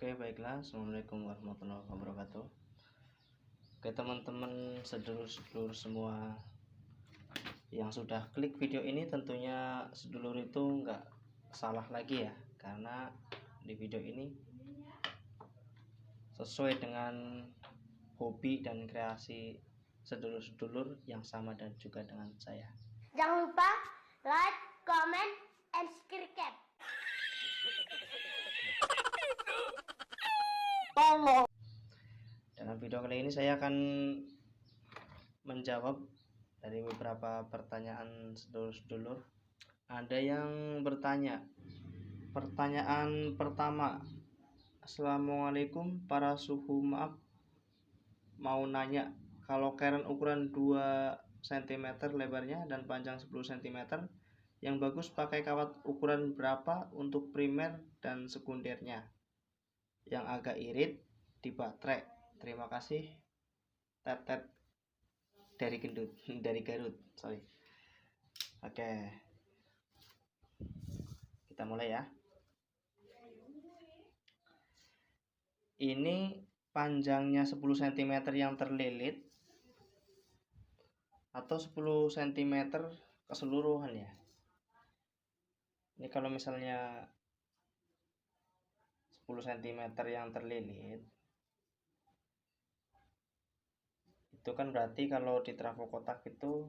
Oke, baiklah. Assalamualaikum warahmatullahi wabarakatuh. Oke, teman-teman sedulur-sedulur semua yang sudah klik video ini, tentunya sedulur itu nggak salah lagi ya, karena di video ini sesuai dengan hobi dan kreasi sedulur-sedulur yang sama dan juga dengan saya. Jangan lupa like, comment, and subscribe. Dalam video kali ini saya akan menjawab dari beberapa pertanyaan sedulur-sedulur. Ada yang bertanya. Pertanyaan pertama, Assalamualaikum para suhu, maaf mau nanya, kalau keren ukuran 2 cm lebarnya dan panjang 10 cm, yang bagus pakai kawat ukuran berapa untuk primer dan sekundernya? Yang agak irit di baterai. Terima kasih. Tetet dari Garut. Sorry. Oke. Kita mulai ya. Ini panjangnya 10 cm yang terlilit atau 10 cm keseluruhan ya. Ini kalau misalnya 10 cm yang terlilit, itu kan berarti kalau di trafo kotak itu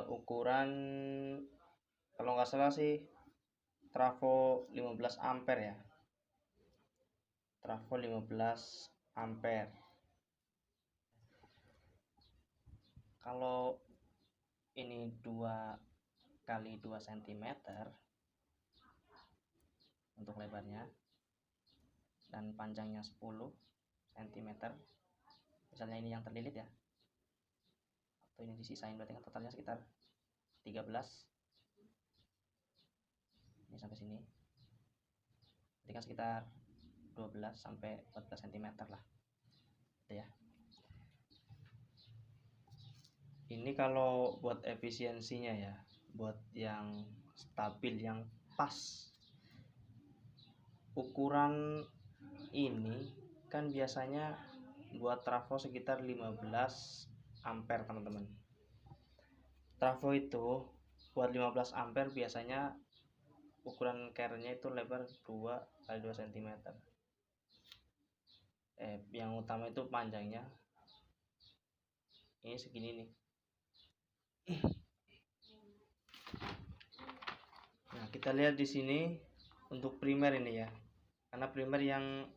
ukuran, kalau nggak salah sih trafo 15 ampere ya. Trafo 15 ampere. Kalau ini 2 kali 2 cm untuk lebarnya dan panjangnya 10 cm, misalnya ini yang terlilit ya, atau ini disisain, berarti kan totalnya sekitar 13. Ini sampai sini berarti kan sekitar 12 sampai 14 cm lah gitu ya. Ini kalau buat efisiensinya ya, buat yang stabil, yang pas, ukuran ini kan biasanya buat trafo sekitar 15 ampere teman-teman. Trafo itu buat 15 ampere biasanya ukuran kerennya itu lebar 2 kali 2 cm. Yang utama itu panjangnya ini segini nih. Nah, kita lihat di sini untuk primer ini ya, karena primer yang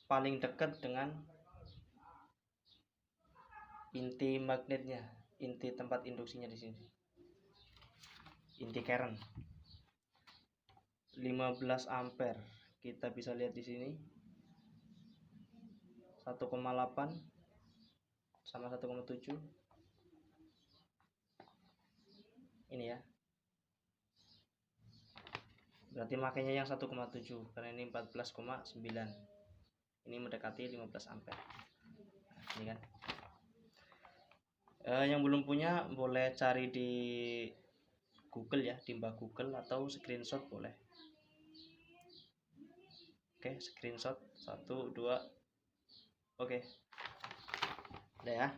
paling dekat dengan inti magnetnya, inti tempat induksinya di sini, inti keren 15 ampere. Kita bisa lihat di sini 1,8 sama 1,7 ini ya, berarti makanya yang 1,7 karena ini 14,9, ini mendekati 15 ampere. Nah, ini kan yang belum punya boleh cari di Google ya, di mbah Google, atau screenshot boleh. Oke, screenshot 1, 2. Oke, udah ya.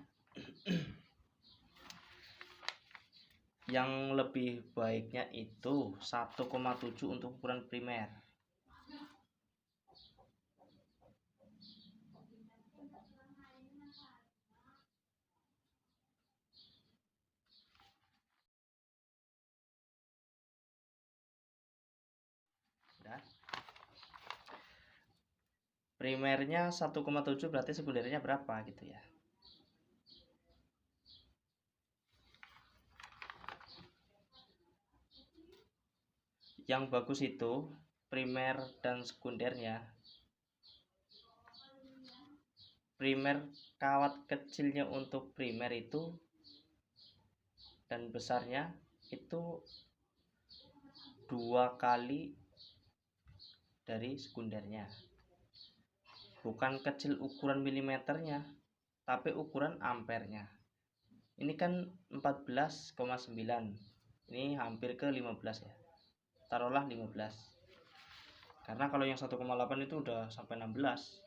Yang lebih baiknya itu 1,7 untuk ukuran primer. Udah. Primernya 1,7 berarti sekundernya berapa gitu ya. Yang bagus itu primer dan sekundernya. Primer, kawat kecilnya untuk primer itu dan besarnya itu 2 kali dari sekundernya. Bukan kecil ukuran milimeternya, tapi ukuran ampernya. Ini kan 14,9, ini hampir ke 15 ya, taruhlah 15. Karena kalau yang 1,8 itu udah sampai 16.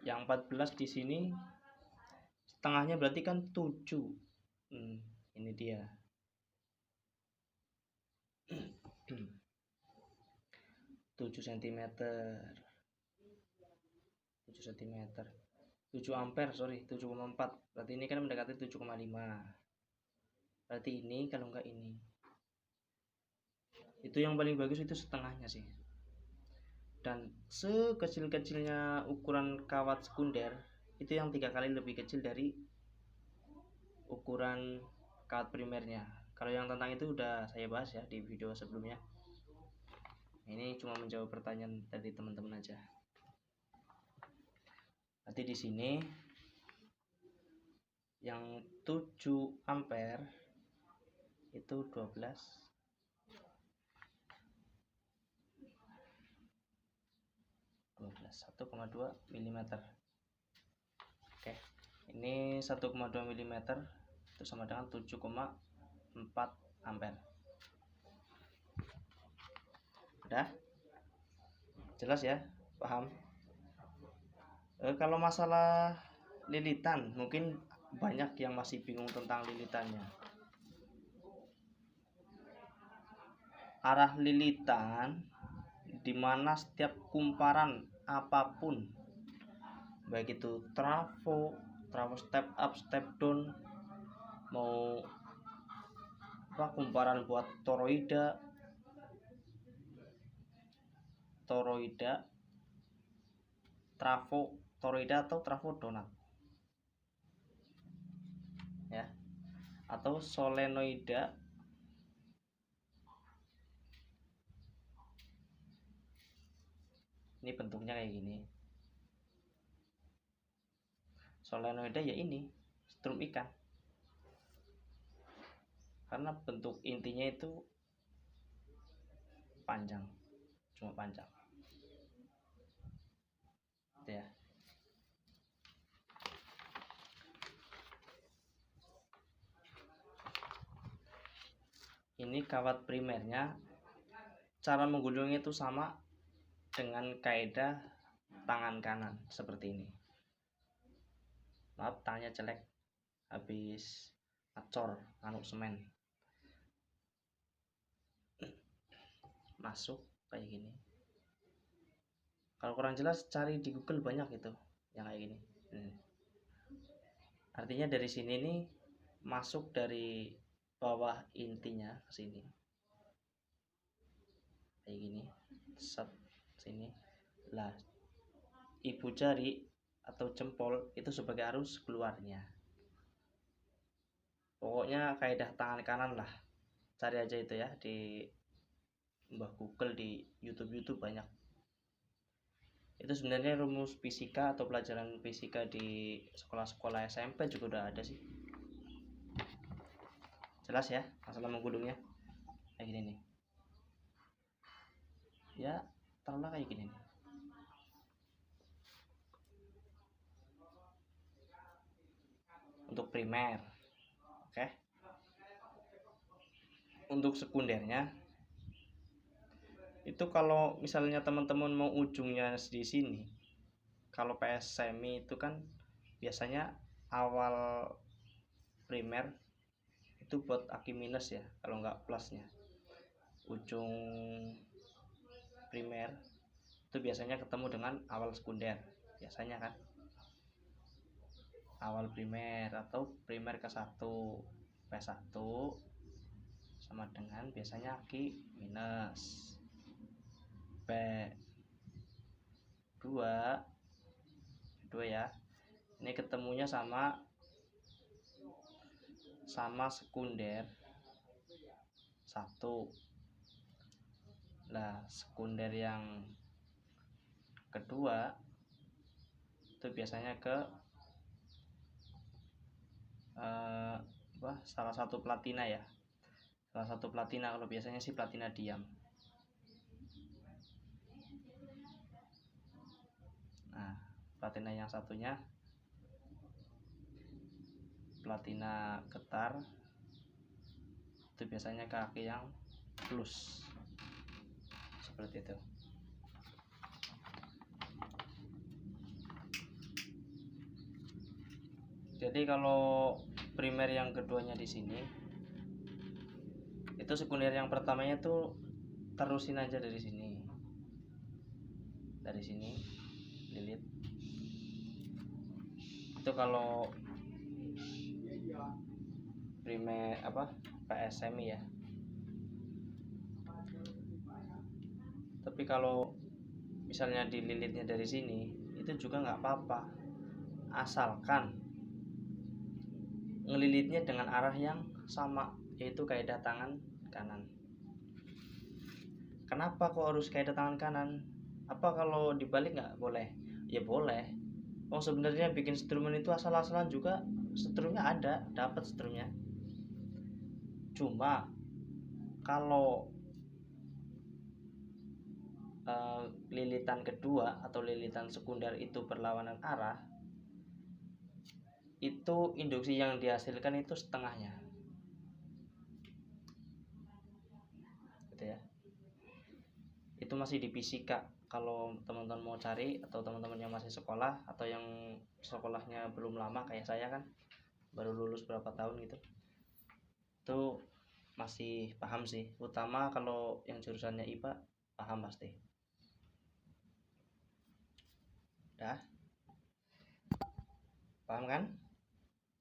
Yang 14 di sini setengahnya berarti kan 7. Ini dia. 7 cm. 7 cm. 7 ampere, sorry, 7,4. Berarti ini kan mendekati 7,5. Berarti ini kalau enggak ini. Itu yang paling bagus itu setengahnya sih. Dan sekecil-kecilnya ukuran kawat sekunder itu yang 3 kali lebih kecil dari ukuran kawat primernya. Kalau yang tentang itu udah saya bahas ya di video sebelumnya. Ini cuma menjawab pertanyaan dari teman-teman aja. Nanti di sini yang 7 ampere itu 12 1,2 mm. Oke, ini 1,2 mm itu sama dengan 7,4 ampere. Udah? Jelas ya? Paham? Kalau masalah lilitan, mungkin banyak yang masih bingung tentang lilitannya. Arah lilitan dimana setiap kumparan apapun, baik itu trafo step up, step down, mau kumparan buat toroida, trafo toroida atau trafo donat ya, atau solenoida, ini bentuknya kayak gini. Solenoida ya ini strum ikan, karena bentuk intinya itu panjang, cuma panjang ya. Ini kawat primernya, cara menggulungnya itu sama dengan kaidah tangan kanan seperti ini. Maaf, tangannya jelek habis ngacor anuk semen. Masuk kayak gini. Kalau kurang jelas cari di Google, banyak itu yang kayak gini. Artinya dari sini nih masuk dari bawah intinya ke sini kayak gini, set sini lah, ibu jari atau jempol itu sebagai arus keluarnya. Pokoknya kaidah tangan kanan lah, cari aja itu ya di Mbah Google, di YouTube banyak. Itu sebenarnya rumus fisika atau pelajaran fisika di sekolah-sekolah SMP juga udah ada sih. Jelas ya masalah menggulungnya kayak gini nih ya, taruhlah kayak gini nih. Untuk primer, oke. Untuk sekundernya itu kalau misalnya teman-teman mau ujungnya di sini, kalau PS semi itu kan biasanya awal primer itu buat aki minus ya, kalau nggak plusnya. Ujung primer itu biasanya ketemu dengan awal sekunder biasanya kan, awal primer atau primer ke 1 P1 sama dengan biasanya aki minus P2 ya. Ini ketemunya sama sekunder 1. Nah, sekunder yang kedua itu biasanya ke salah satu platina ya. Salah satu platina, kalau biasanya sih platina diam. Nah, platina yang satunya platina getar, itu biasanya kaki yang plus. seperti itu. Jadi kalau primer yang keduanya di sini, itu sekunder yang pertamanya tuh terusin aja dari sini, lilit. Itu kalau primer PSMI ya. Tapi kalau misalnya dililitnya dari sini, itu juga nggak apa-apa, asalkan ngelilitnya dengan arah yang sama, yaitu kaidah tangan kanan. Kenapa kok harus kaidah tangan kanan? Apa kalau dibalik nggak boleh? Ya boleh. Oh sebenarnya bikin strumen itu asal-asalan juga, strumnya ada, dapat strumnya. Cuma kalau lilitan kedua atau lilitan sekunder itu berlawanan arah, itu induksi yang dihasilkan itu setengahnya, gitu ya. Itu masih di fisika. Kalau teman-teman mau cari, atau teman-teman yang masih sekolah atau yang sekolahnya belum lama kayak saya kan, baru lulus berapa tahun gitu, itu masih paham sih. Utama kalau yang jurusannya IPA paham pasti. Dah paham kan?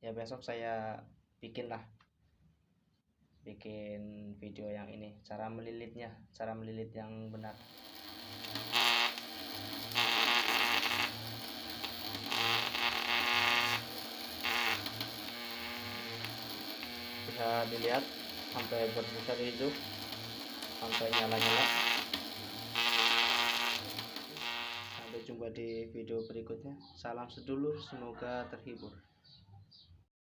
Ya besok saya bikin video yang ini, cara melilit yang benar. Bisa dilihat sampai berbusa itu, sampai nyala-nyala. Sampai jumpa di video berikutnya. Salam sedulur, semoga terhibur.